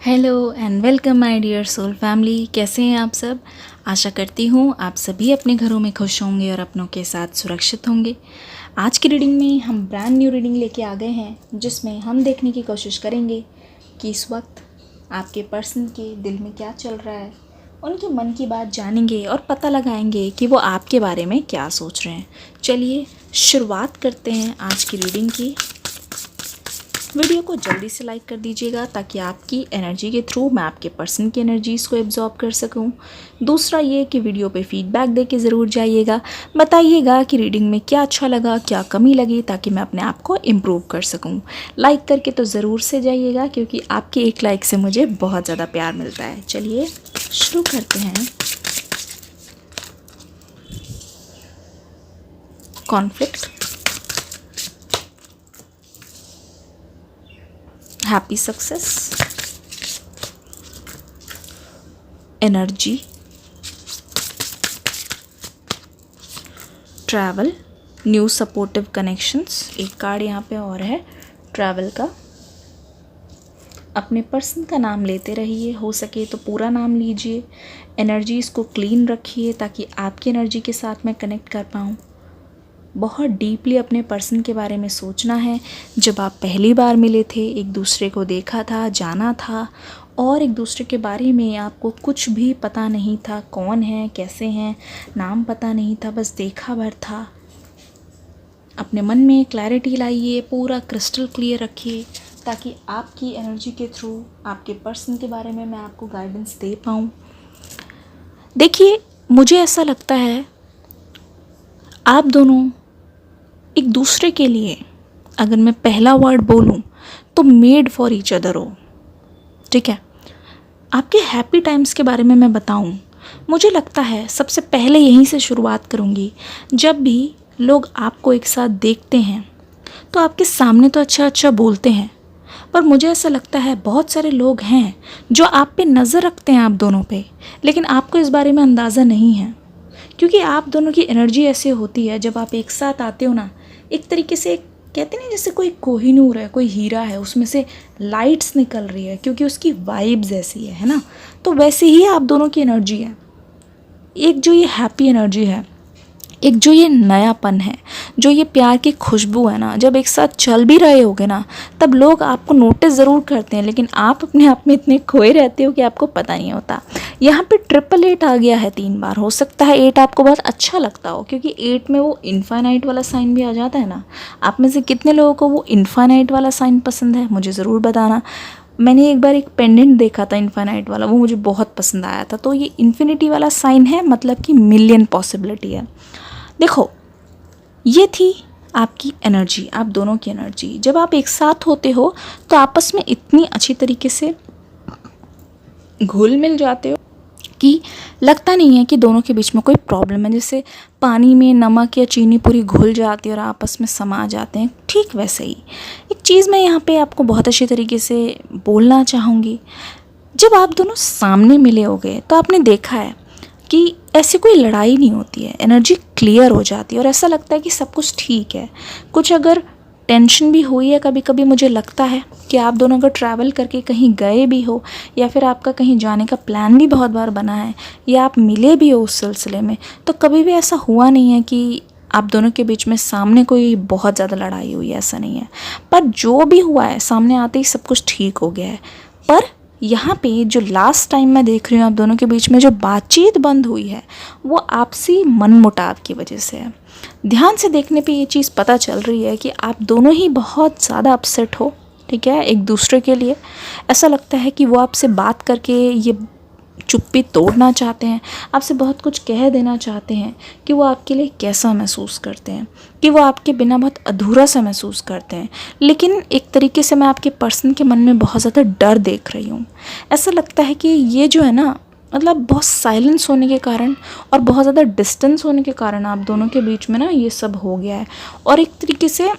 Hello and welcome my dear soul family. कैसे हैं आप सब। आशा करती हूँ आप सभी अपने घरों में खुश होंगे और अपनों के साथ सुरक्षित होंगे। आज की रीडिंग में हम ब्रांड न्यू रीडिंग लेके आ गए हैं, जिसमें हम देखने की कोशिश करेंगे कि इस वक्त आपके पर्सन के दिल में क्या चल रहा है। उनके मन की बात जानेंगे और पता लगाएंगे कि वो आपके बारे में क्या सोच रहे हैं। चलिए शुरुआत करते हैं आज की रीडिंग की। वीडियो को जल्दी से लाइक कर दीजिएगा ताकि आपकी एनर्जी के थ्रू मैं आपके पर्सन की एनर्जीज़ को एब्जॉर्ब कर सकूं। दूसरा ये कि वीडियो पे फीडबैक दे के ज़रूर जाइएगा, बताइएगा कि रीडिंग में क्या अच्छा लगा, क्या कमी लगी, ताकि मैं अपने आप को इम्प्रूव कर सकूं। लाइक करके तो ज़रूर से जाइएगा, क्योंकि आपके एक लाइक से मुझे बहुत ज़्यादा प्यार मिलता है। चलिए शुरू करते हैं। Conflict, happy success, energy, travel, new supportive connections. एक कार्ड यहाँ पे और है ट्रैवल का। अपने पर्सन का नाम लेते रहिए, हो सके तो पूरा नाम लीजिए। एनर्जीज़ को क्लीन रखिए ताकि आपकी एनर्जी के साथ मैं कनेक्ट कर पाऊँ। बहुत डीपली अपने पर्सन के बारे में सोचना है। जब आप पहली बार मिले थे, एक दूसरे को देखा था, जाना था, और एक दूसरे के बारे में आपको कुछ भी पता नहीं था, कौन है, कैसे हैं, नाम पता नहीं था, बस देखा भर था। अपने मन में क्लैरिटी लाइए, पूरा क्रिस्टल क्लियर रखिए ताकि आपकी एनर्जी के थ्रू आपके पर्सन के बारे में मैं आपको गाइडेंस दे पाऊँ। देखिए, मुझे ऐसा लगता है आप दोनों एक दूसरे के लिए, अगर मैं पहला वर्ड बोलूं तो मेड फॉर ईच अदर हो। ठीक है, आपके हैप्पी टाइम्स के बारे में मैं बताऊं, मुझे लगता है सबसे पहले यहीं से शुरुआत करूंगी। जब भी लोग आपको एक साथ देखते हैं तो आपके सामने तो अच्छा अच्छा बोलते हैं, पर मुझे ऐसा लगता है बहुत सारे लोग हैं जो आप पे नज़र रखते हैं, आप दोनों पे, लेकिन आपको इस बारे में अंदाज़ा नहीं है। क्योंकि आप दोनों की एनर्जी ऐसे होती है, जब आप एक साथ आते हो ना, एक तरीके से कहते नहीं, जैसे कोई कोहिनूर है, कोई हीरा है, उसमें से लाइट्स निकल रही है, क्योंकि उसकी वाइब्स ऐसी है ना। तो वैसे ही आप दोनों की एनर्जी है। एक जो ये हैप्पी एनर्जी है, एक जो ये नयापन है, जो ये प्यार की खुशबू है ना, जब एक साथ चल भी रहे होगे ना, तब लोग आपको नोटिस ज़रूर करते हैं, लेकिन आप अपने आप में इतने खोए रहते हो कि आपको पता नहीं होता। यहाँ पे 888 आ गया है 3 बार। हो सकता है 8 आपको बहुत अच्छा लगता हो, क्योंकि 8 में वो इन्फाइनाइट वाला साइन भी आ जाता है ना। आप में से कितने लोगों को वो इन्फाइनाइट वाला साइन पसंद है, मुझे ज़रूर बताना। मैंने एक बार एक पेंडेंट देखा था इन्फाइनाइट वाला, वो मुझे बहुत पसंद आया था। तो ये इन्फिनिटी वाला साइन है, मतलब कि मिलियन पॉसिबिलिटी है। देखो, ये थी आपकी एनर्जी, आप दोनों की एनर्जी। जब आप एक साथ होते हो तो आपस में इतनी अच्छी तरीके से घुल मिल जाते हो कि लगता नहीं है कि दोनों के बीच में कोई प्रॉब्लम है। जैसे पानी में नमक या चीनी पूरी घुल जाती है और आपस में समा जाते हैं, ठीक वैसे ही एक चीज़ मैं यहाँ पे आपको बहुत अच्छी तरीके से बोलना चाहूँगी। जब आप दोनों सामने मिले होगे तो आपने देखा है कि ऐसी कोई लड़ाई नहीं होती है, एनर्जी क्लियर हो जाती है और ऐसा लगता है कि सब कुछ ठीक है। कुछ अगर टेंशन भी हुई है कभी कभी, मुझे लगता है कि आप दोनों अगर ट्रैवल करके कहीं गए भी हो, या फिर आपका कहीं जाने का प्लान भी बहुत बार बना है, या आप मिले भी हो उस सिलसिले में, तो कभी भी ऐसा हुआ नहीं है कि आप दोनों के बीच में सामने कोई बहुत ज़्यादा लड़ाई हुई है, ऐसा नहीं है। पर जो भी हुआ है, सामने आते ही सब कुछ ठीक हो गया है। पर यहाँ पे जो लास्ट टाइम मैं देख रही हूँ आप दोनों के बीच में जो बातचीत बंद हुई है, वो आपसी मनमुटाव की वजह से है। ध्यान से देखने पे ये चीज़ पता चल रही है कि आप दोनों ही बहुत ज़्यादा अपसेट हो, ठीक है, एक दूसरे के लिए। ऐसा लगता है कि वो आपसे बात करके ये चुप्पी तोड़ना चाहते हैं, आपसे बहुत कुछ कह देना चाहते हैं कि वो आपके लिए कैसा महसूस करते हैं, कि वो आपके बिना बहुत अधूरा सा महसूस करते हैं। लेकिन एक तरीके से मैं आपके पर्सन के मन में बहुत ज़्यादा डर देख रही हूँ। ऐसा लगता है कि ये जो है ना, मतलब बहुत साइलेंस होने के कारण और बहुत ज़्यादा डिस्टेंस होने के कारण आप दोनों के बीच में ना ये सब हो गया है। और एक तरीके से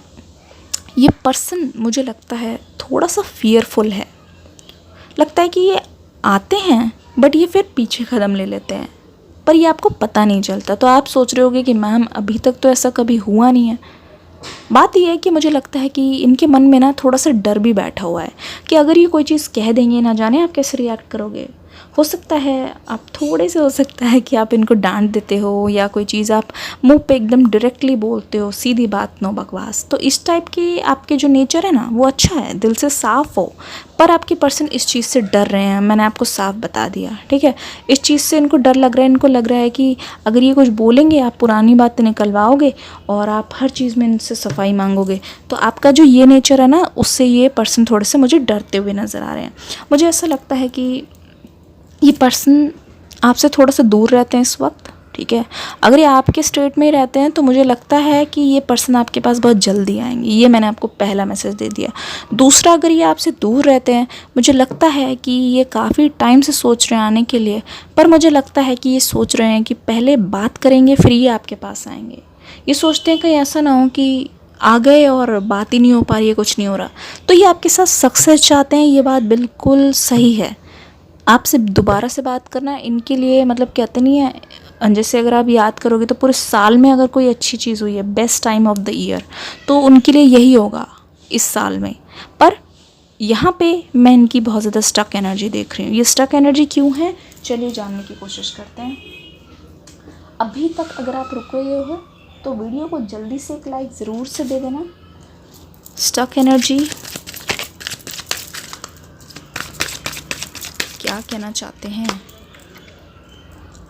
ये पर्सन, मुझे लगता है, थोड़ा सा फियरफुल है। लगता है कि ये आते हैं बट ये फिर पीछे कदम ले लेते हैं, पर ये आपको पता नहीं चलता। तो आप सोच रहे होगे कि मैम अभी तक तो ऐसा कभी हुआ नहीं है, बात यह है कि मुझे लगता है कि इनके मन में ना थोड़ा सा डर भी बैठा हुआ है कि अगर ये कोई चीज़ कह देंगे, ना जाने आप कैसे रिएक्ट करोगे। हो सकता है आप थोड़े से, हो सकता है कि आप इनको डांट देते हो या कोई चीज़ आप मुंह पे एकदम डायरेक्टली बोलते हो, सीधी बात, नो बकवास। तो इस टाइप के आपके जो नेचर है ना वो अच्छा है, दिल से साफ़ हो, पर आपके पर्सन इस चीज़ से डर रहे हैं। मैंने आपको साफ बता दिया, ठीक है। इस चीज़ से इनको डर लग रहा है, इनको लग रहा है कि अगर ये कुछ बोलेंगे आप पुरानी बातें निकलवाओगे और आप हर चीज़ में इनसे सफाई मांगोगे। तो आपका जो ये नेचर है ना उससे ये पर्सन थोड़े से मुझे डरते हुए नज़र आ रहे हैं। मुझे ऐसा लगता है कि ये पर्सन आपसे थोड़ा सा दूर रहते हैं इस वक्त, ठीक है। अगर ये आपके स्टेट में ही रहते हैं तो मुझे लगता है कि ये पर्सन आपके पास बहुत जल्दी आएंगे। ये मैंने आपको पहला मैसेज दे दिया। दूसरा, अगर ये आपसे दूर रहते हैं, मुझे लगता है कि ये काफ़ी टाइम से सोच रहे हैं आने के लिए, पर मुझे लगता है कि ये सोच रहे हैं कि पहले बात करेंगे फिर ये आपके पास आएंगे। ये सोचते हैं कहीं ऐसा ना हो कि आ गए और बात ही नहीं हो पा रही है, कुछ नहीं हो रहा। तो ये आपके साथ सक्सेस चाहते हैं, ये बात बिल्कुल सही है। आपसे दोबारा से बात करना इनके लिए, मतलब कहते नहीं है, जैसे अगर आप याद करोगे तो पूरे साल में अगर कोई अच्छी चीज़ हुई है, best time of the year, तो उनके लिए यही होगा इस साल में। पर यहाँ पे मैं इनकी बहुत ज़्यादा स्टक एनर्जी देख रही हूँ। ये स्टक एनर्जी क्यों है, चलिए जानने की कोशिश करते हैं। अभी तक अगर आप रुके हुए हो तो वीडियो को जल्दी से एक लाइक ज़रूर से दे देना। स्टक एनर्जी क्या कहना चाहते हैं।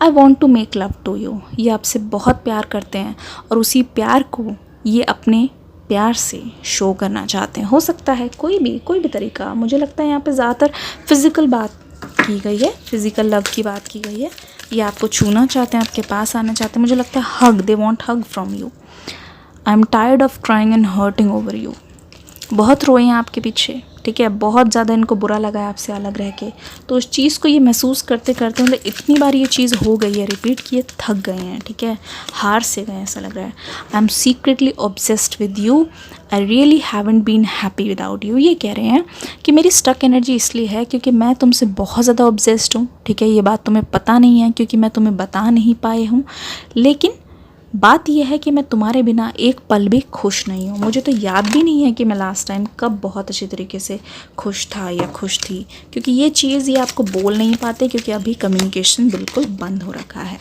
I want to make love to you. ये आपसे बहुत प्यार करते हैं और उसी प्यार को ये अपने प्यार से शो करना चाहते हैं। हो सकता है कोई भी तरीका। मुझे लगता है यहाँ पे ज़्यादातर फिज़िकल बात की गई है, फिज़िकल लव की बात की गई है। ये आपको छूना चाहते हैं, आपके पास आना चाहते हैं। मुझे लगता है hug, they want hug from you. I am tired of crying and hurting over you. बहुत रोए हैं आपके पीछे, ठीक है। बहुत ज़्यादा इनको बुरा लगा है आपसे अलग रह के। तो उस चीज़ को ये महसूस करते करते, मतलब इतनी बार ये चीज़ हो गई है रिपीट किए, थक गए हैं, ठीक है, हार से गए ऐसा लग रहा है। I am secretly obsessed with you, I really haven't been happy without you. ये कह रहे हैं कि मेरी स्टक एनर्जी इसलिए है क्योंकि मैं तुमसे बहुत ज़्यादा ऑब्सेस्ड हूँ, ठीक है। ये बात तुम्हें पता नहीं है क्योंकि मैं तुम्हें बता नहीं पाए हूँ, लेकिन बात यह है कि मैं तुम्हारे बिना एक पल भी खुश नहीं हूँ। मुझे तो याद भी नहीं है कि मैं लास्ट टाइम कब बहुत अच्छी तरीके से खुश था या खुश थी, क्योंकि ये चीज़ ये आपको बोल नहीं पाते क्योंकि अभी कम्युनिकेशन बिल्कुल बंद हो रखा है।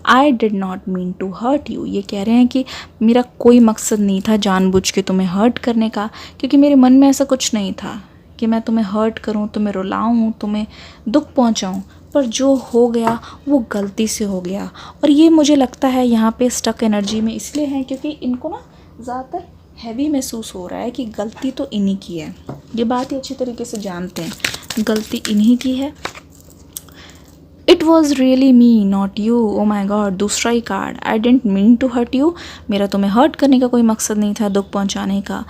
I did not mean to hurt you. ये कह रहे हैं कि मेरा कोई मकसद नहीं था जानबूझ के तुम्हें हर्ट करने का, क्योंकि मेरे मन में ऐसा कुछ नहीं था कि मैं तुम्हें हर्ट करूँ, तुम्हें रुलाऊँ, तुम्हें दुख पहुँचाऊँ। पर जो हो गया वो गलती से हो गया। और ये मुझे लगता है यहाँ पे स्टक एनर्जी में इसलिए है क्योंकि इनको ना ज़्यादातर हैवी महसूस हो रहा है कि गलती तो इन्हीं की है। ये बात ही अच्छी तरीके से जानते हैं, गलती इन्हीं की है। It was really me not you. Oh my god, दूसरा ही card. I didn't mean to hurt you. मेरा तुम्हें हर्ट करने का कोई मकसद नहीं था, दुख पहुँचाने का।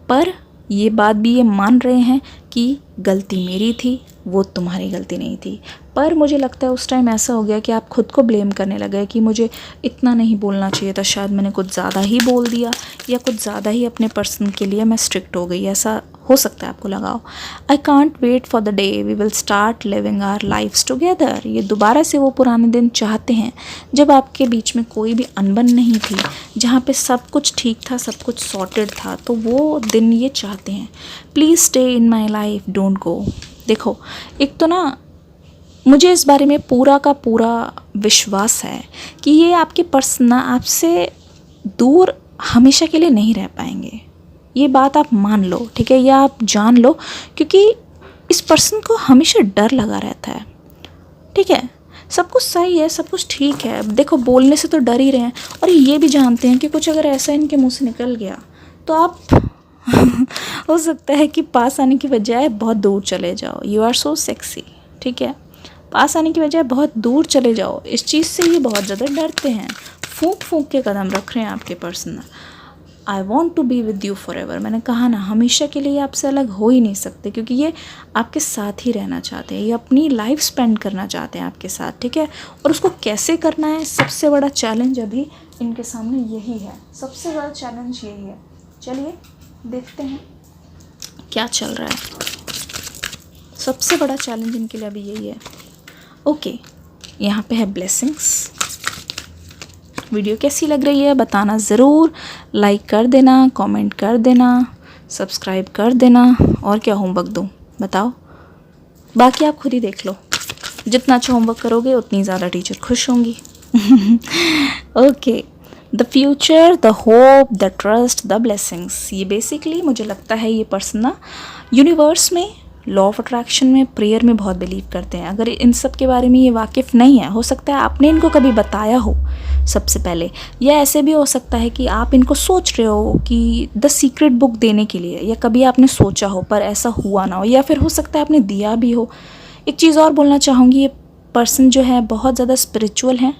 पर ये बात भी ये मान रहे हैं कि गलती मेरी थी, वो तुम्हारी गलती नहीं थी। पर मुझे लगता है उस टाइम ऐसा हो गया कि आप खुद को ब्लेम करने लगे कि मुझे इतना नहीं बोलना चाहिए था, शायद मैंने कुछ ज़्यादा ही बोल दिया या कुछ ज़्यादा ही अपने पर्सन के लिए मैं स्ट्रिक्ट हो गई, ऐसा हो सकता है आपको लगाओ। I can't wait for the day we will start living our lifes together. ये दोबारा से वो पुराने दिन चाहते हैं जब आपके बीच में कोई भी अनबन नहीं थी, जहाँ पे सब कुछ ठीक था, सब कुछ सॉर्टेड था। तो वो दिन ये चाहते हैं। Please stay in my life, don't go. देखो, एक तो ना मुझे इस बारे में पूरा का पूरा विश्वास है कि ये आपके पर्सन ना आपसे दूर हमेशा के लिए नहीं रह पाएंगे। ये बात आप मान लो, ठीक है, या आप जान लो, क्योंकि इस पर्सन को हमेशा डर लगा रहता है, ठीक है। सब कुछ सही है, सब कुछ ठीक है। देखो, बोलने से तो डर ही रहे हैं और ये भी जानते हैं कि कुछ अगर ऐसा इनके मुंह से निकल गया तो आप हो सकता है कि पास आने की बजाय बहुत दूर चले जाओ। यू आर सो सेक्सी, ठीक है। पास आने की बजाय बहुत दूर चले जाओ। इस चीज़ से ये बहुत ज़्यादा डरते हैं, फूंक फूंक के कदम रख रहे हैं आपके person. I want to be with you for ever. मैंने कहा ना, हमेशा के लिए आपसे अलग हो ही नहीं सकते, क्योंकि ये आपके साथ ही रहना चाहते हैं, ये अपनी लाइफ स्पेंड करना चाहते हैं आपके साथ, ठीक है। और उसको कैसे करना है, सबसे बड़ा चैलेंज अभी इनके सामने यही है। सबसे बड़ा चैलेंज यही है। चलिए देखते हैं क्या चल रहा है। सबसे बड़ा चैलेंज इनके लिए अभी यही है। ओके, यहाँ पे है ब्लेसिंग्स, वीडियो कैसी लग रही है बताना ज़रूर, लाइक कर देना, कमेंट कर देना, सब्सक्राइब कर देना। और क्या होमवर्क दूँ बताओ, बाकी आप खुद ही देख लो। जितना अच्छा होमवर्क करोगे उतनी ज़्यादा टीचर खुश होंगी। Okay, the future, the hope, the trust, the blessings. ये बेसिकली मुझे लगता है ये पर्सन ना यूनिवर्स में, लॉ ऑफ अट्रैक्शन में, प्रेयर में बहुत बिलीव करते हैं। अगर इन सब के बारे में ये वाकिफ़ नहीं है, हो सकता है आपने इनको कभी बताया हो सबसे पहले, या ऐसे भी हो सकता है कि आप इनको सोच रहे हो कि द सीक्रेट बुक देने के लिए, या कभी आपने सोचा हो पर ऐसा हुआ ना हो, या फिर हो सकता है आपने दिया भी हो। एक चीज़ और बोलना चाहूँगी, ये पर्सन जो है बहुत ज़्यादा स्पिरिचुअल हैं,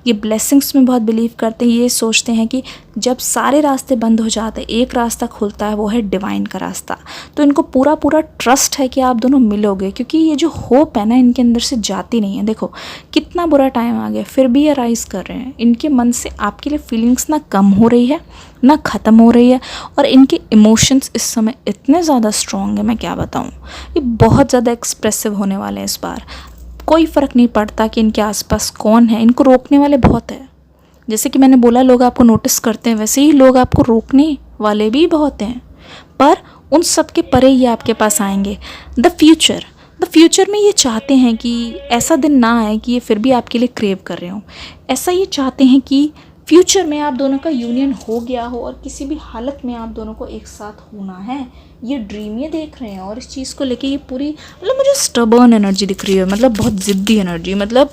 ये ब्लेसिंग्स में बहुत बिलीव करते हैं। ये सोचते हैं कि जब सारे रास्ते बंद हो जाते हैं एक रास्ता खुलता है, वो है डिवाइन का रास्ता। तो इनको पूरा पूरा ट्रस्ट है कि आप दोनों मिलोगे, क्योंकि ये जो होप है ना इनके अंदर से जाती नहीं है। देखो कितना बुरा टाइम आ गया फिर भी ये राइज कर रहे हैं। इनके मन से आपके लिए फीलिंग्स ना कम हो रही है ना ख़त्म हो रही है, और इनके इमोशंस इस समय इतने ज़्यादा स्ट्रॉन्ग है, मैं क्या बताऊँ। ये बहुत ज़्यादा एक्सप्रेसिव होने वाले हैं इस बार। कोई फ़र्क नहीं पड़ता कि इनके आसपास कौन है, इनको रोकने वाले बहुत है। जैसे कि मैंने बोला लोग आपको नोटिस करते हैं, वैसे ही लोग आपको रोकने वाले भी बहुत हैं, पर उन सब के परे ये आपके पास आएंगे। द फ्यूचर में ये चाहते हैं कि ऐसा दिन ना आए कि ये फिर भी आपके लिए क्रेव कर रहे हों। ऐसा ये चाहते हैं कि फ्यूचर में आप दोनों का यूनियन हो गया हो और किसी भी हालत में आप दोनों को एक साथ होना है। ये ड्रीम ये देख रहे हैं, और इस चीज़ को लेके ये पूरी, मतलब मुझे स्टबर्न एनर्जी दिख रही है, मतलब बहुत ज़िद्दी एनर्जी। मतलब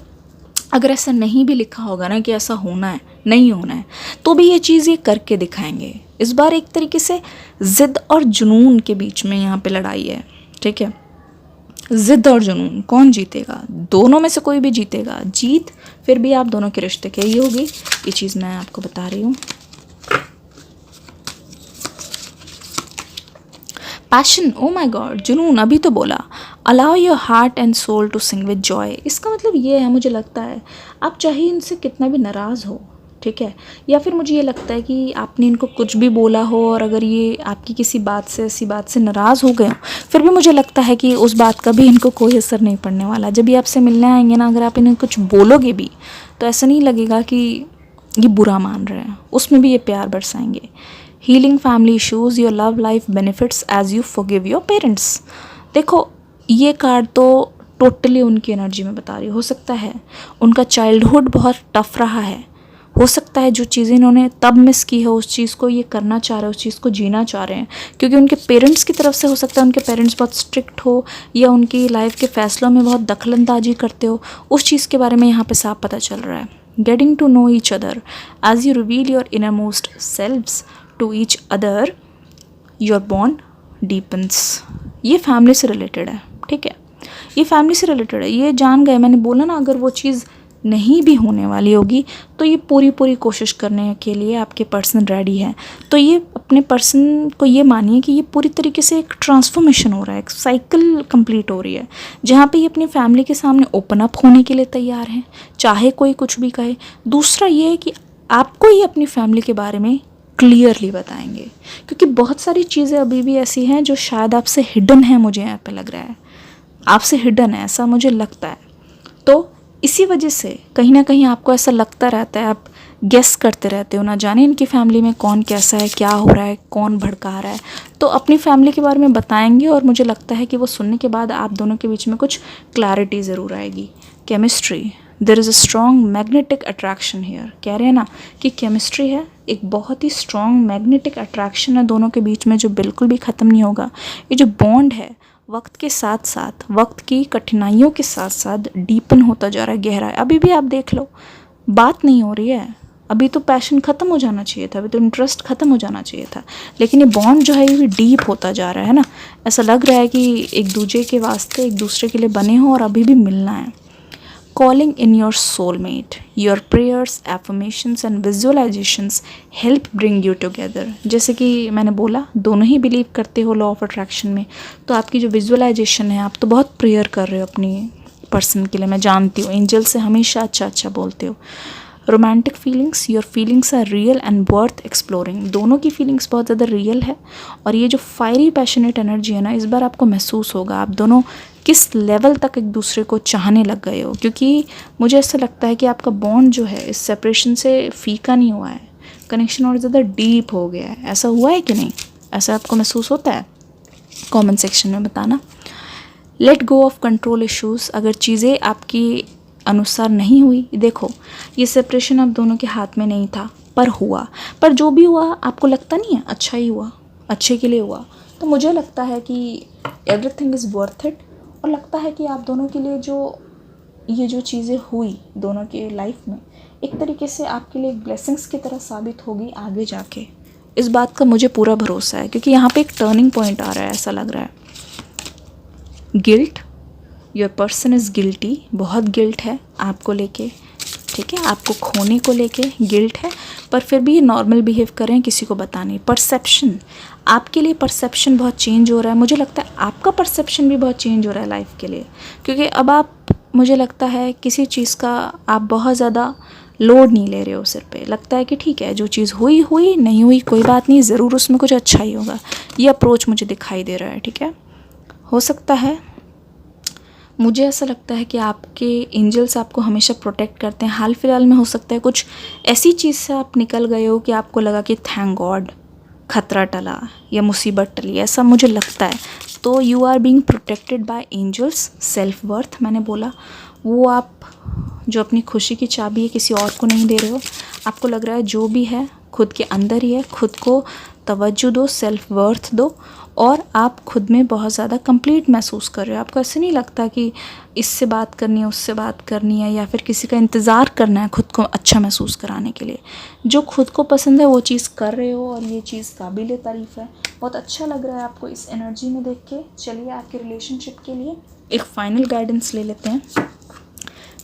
अगर ऐसा नहीं भी लिखा होगा ना कि ऐसा होना है, नहीं होना है, तो भी ये चीज़ ये करके दिखाएंगे। इस बार एक तरीके से ज़िद और जुनून के बीच में यहाँ पे लड़ाई है, ठीक है। ज़िद और जुनून, कौन जीतेगा? दोनों में से कोई भी जीतेगा। जीत फिर भी आप दोनों के रिश्ते की ही होगी, ये चीज़ मैं आपको बता रही हूँ। पैशन, ओ माय गॉड, जुनून अभी तो बोला। Allow your heart and soul to sing with joy. इसका मतलब ये है, मुझे लगता है आप चाहे इनसे कितना भी नाराज़ हो, ठीक है, या फिर मुझे ये लगता है कि आपने इनको कुछ भी बोला हो और अगर ये आपकी किसी बात से, ऐसी बात से नाराज़ हो गए हो, फिर भी मुझे लगता है कि उस बात का भी इनको कोई असर नहीं पड़ने वाला। जब ये आपसे मिलने आएंगे ना, अगर आप इन्हें कुछ बोलोगे भी तो ऐसा नहीं लगेगा कि ये बुरा मान रहे हैं, उसमें भी ये प्यार बरसाएंगे। Healing family issues, your love life benefits as you forgive your parents. देखो ये कार्ड तो टोटली उनकी एनर्जी में बता रही हो सकता है उनका चाइल्डहुड बहुत टफ रहा है, हो सकता है जो चीज़ें इन्होंने तब मिस की है उस चीज़ को ये करना चाह रहे हैं, उस चीज़ को जीना चाह रहे हैं, क्योंकि उनके पेरेंट्स की तरफ से हो सकता है उनके पेरेंट्स बहुत स्ट्रिक्ट हो या उनकी लाइफ के फैसलों में बहुत दखलंदाजी करते हो। उस चीज़ के बारे में यहाँ पे साफ पता चल रहा है। Getting to know each other as you reveal your inner most selves to each other, your bond deepens. ये फैमिली से रिलेटेड है, ठीक है, ये फैमिली से रिलेटेड है। ये जान गए, मैंने बोला ना, अगर वो चीज़ नहीं भी होने वाली होगी तो ये पूरी कोशिश करने के लिए आपके पर्सन रेडी है। तो ये अपने पर्सन को ये मानिए कि ये पूरी तरीके से एक ट्रांसफॉर्मेशन हो रहा है, एक साइकिल कंप्लीट हो रही है, जहाँ पे ये अपनी फैमिली के सामने ओपन अप होने के लिए तैयार हैं, चाहे कोई कुछ भी कहे। दूसरा ये है कि आपको ये अपनी फैमिली के बारे में क्लियरली बताएंगे, क्योंकि बहुत सारी चीज़ें अभी भी ऐसी हैं जो शायद आपसे हिडन है, मुझे यहाँ पे लग रहा है आपसे हिडन है, ऐसा मुझे लगता है। तो इसी वजह से कहीं ना कहीं आपको ऐसा लगता रहता है, आप गेस करते रहते हो, ना जाने इनकी फैमिली में कौन कैसा है, क्या हो रहा है, कौन भड़का रहा है। तो अपनी फैमिली के बारे में बताएंगे, और मुझे लगता है कि वो सुनने के बाद आप दोनों के बीच में कुछ क्लैरिटी ज़रूर आएगी। Chemistry, there is a strong magnetic attraction here. कह रहे हैं ना कि केमिस्ट्री है, एक बहुत ही स्ट्रॉन्ग मैग्नेटिक अट्रैक्शन है दोनों के बीच में, जो बिल्कुल भी ख़त्म नहीं होगा। ये जो बॉन्ड है वक्त के साथ साथ, वक्त की कठिनाइयों के साथ साथ डीपन होता जा रहा है, गहरा है। अभी भी आप देख लो, बात नहीं हो रही है, अभी तो पैशन ख़त्म हो जाना चाहिए था, अभी तो इंटरेस्ट ख़त्म हो जाना चाहिए था, लेकिन ये बॉन्ड जो है ये भी डीप होता जा रहा है ना। ऐसा लग रहा है कि एक दूसरे के वास्ते, एक दूसरे के लिए बने हो और अभी भी मिलना है। Calling in your soulmate, your prayers, affirmations and visualizations help bring you together। जैसे कि मैंने बोला, दोनों ही बिलीव करते हो लॉ ऑफ अट्रैक्शन में, तो आपकी जो विजुअलाइजेशन है, आप तो बहुत प्रेयर कर रहे हो अपनी पर्सन के लिए, मैं जानती हूँ। एंजल से हमेशा अच्छा बोलते हो। Romantic feelings, your feelings are real and worth exploring. दोनों की फीलिंग्स बहुत ज़्यादा रियल है और ये जो फायरी पैशनेट एनर्जी है ना, इस बार आपको महसूस होगा आप दोनों किस लेवल तक एक दूसरे को चाहने लग गए हो, क्योंकि मुझे ऐसा लगता है कि आपका बॉन्ड जो है इस सेपरेशन से फीका नहीं हुआ है, कनेक्शन और ज़्यादा डीप हो गया है। ऐसा हुआ है कि नहीं, ऐसा आपको महसूस होता है? कमेंट सेक्शन में बताना। Let go of control issues, अगर चीज़ें आपकी अनुसार नहीं हुई, देखो ये सेपरेशन आप दोनों के हाथ में नहीं था पर हुआ, पर जो भी हुआ आपको लगता नहीं है अच्छा ही हुआ, अच्छे के लिए हुआ, तो मुझे लगता है कि एवरीथिंग इज़ वर्थ इट। और लगता है कि आप दोनों के लिए ये जो चीज़ें हुई दोनों के लाइफ में, एक तरीके से आपके लिए ब्लेसिंग्स की तरह साबित होगी आगे जाके। इस बात का मुझे पूरा भरोसा है, क्योंकि यहाँ पे एक टर्निंग पॉइंट आ रहा है, ऐसा लग रहा है। Guilt, your person is guilty, बहुत गिल्ट है आपको लेके, ठीक है, आपको खोने को लेके गिल्ट है, पर फिर भी ये नॉर्मल बिहेव करें, किसी को बताने। परसेप्शन, आपके लिए परसेप्शन बहुत चेंज हो रहा है, मुझे लगता है आपका परसेप्शन भी बहुत चेंज हो रहा है लाइफ के लिए, क्योंकि अब आप, मुझे लगता है किसी चीज़ का आप बहुत ज़्यादा लोड नहीं ले रहे हो सिर पे। लगता है कि ठीक है, जो चीज़ हुई हुई, नहीं हुई कोई बात नहीं, ज़रूर उसमें कुछ अच्छा ही होगा, ये अप्रोच मुझे दिखाई दे रहा है, ठीक है। हो सकता है, मुझे ऐसा लगता है कि आपके एंजल्स आपको हमेशा प्रोटेक्ट करते हैं। हाल फिलहाल में हो सकता है कुछ ऐसी चीज़ से आप निकल गए हो कि आपको लगा कि थैंक गॉड खतरा टला या मुसीबत टली, ऐसा मुझे लगता है। तो you are being protected by angels. Self worth मैंने बोला, वो आप जो अपनी खुशी की चाबी है किसी और को नहीं दे रहे हो, आपको लग रहा है जो भी है खुद के अंदर ही है, खुद को तवज्जो दो, सेल्फ वर्थ दो, और आप खुद में बहुत ज़्यादा कंप्लीट महसूस कर रहे हो। आपको ऐसे नहीं लगता कि इससे बात करनी है, उससे बात करनी है, या फिर किसी का इंतज़ार करना है खुद को अच्छा महसूस कराने के लिए। जो खुद को पसंद है वो चीज़ कर रहे हो, और ये चीज़ काबिल तारीफ़ है। बहुत अच्छा लग रहा है आपको इस एनर्जी में देख के। चलिए आपके रिलेशनशिप के लिए एक फाइनल गाइडेंस ले लेते हैं।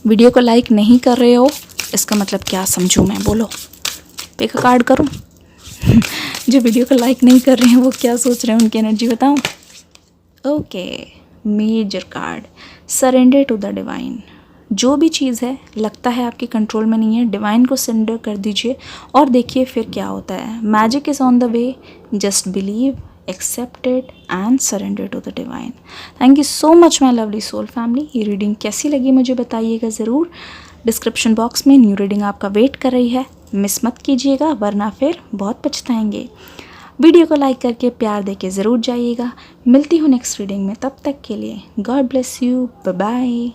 वीडियो को लाइक नहीं कर रहे हो, इसका मतलब क्या समझूँ मैं, बोलो, पिक अ कार्ड करूँ? जो वीडियो को लाइक नहीं कर रहे हैं वो क्या सोच रहे हैं, उनकी एनर्जी बताऊं? Okay, major card, surrender to the divine. जो भी चीज़ है लगता है आपके कंट्रोल में नहीं है, डिवाइन को सरेंडर कर दीजिए और देखिए फिर क्या होता है। Magic is on the way, just believe, accept it and surrender to the divine. Thank you so much my lovely soul family. ये रीडिंग कैसी लगी मुझे बताइएगा ज़रूर। डिस्क्रिप्शन बॉक्स में न्यू रीडिंग आपका वेट कर रही है, मिस मत कीजिएगा वरना फिर बहुत पछताएंगे। वीडियो को लाइक करके प्यार देके ज़रूर जाइएगा। मिलती हूँ नेक्स्ट रीडिंग में, तब तक के लिए God bless you, bye bye.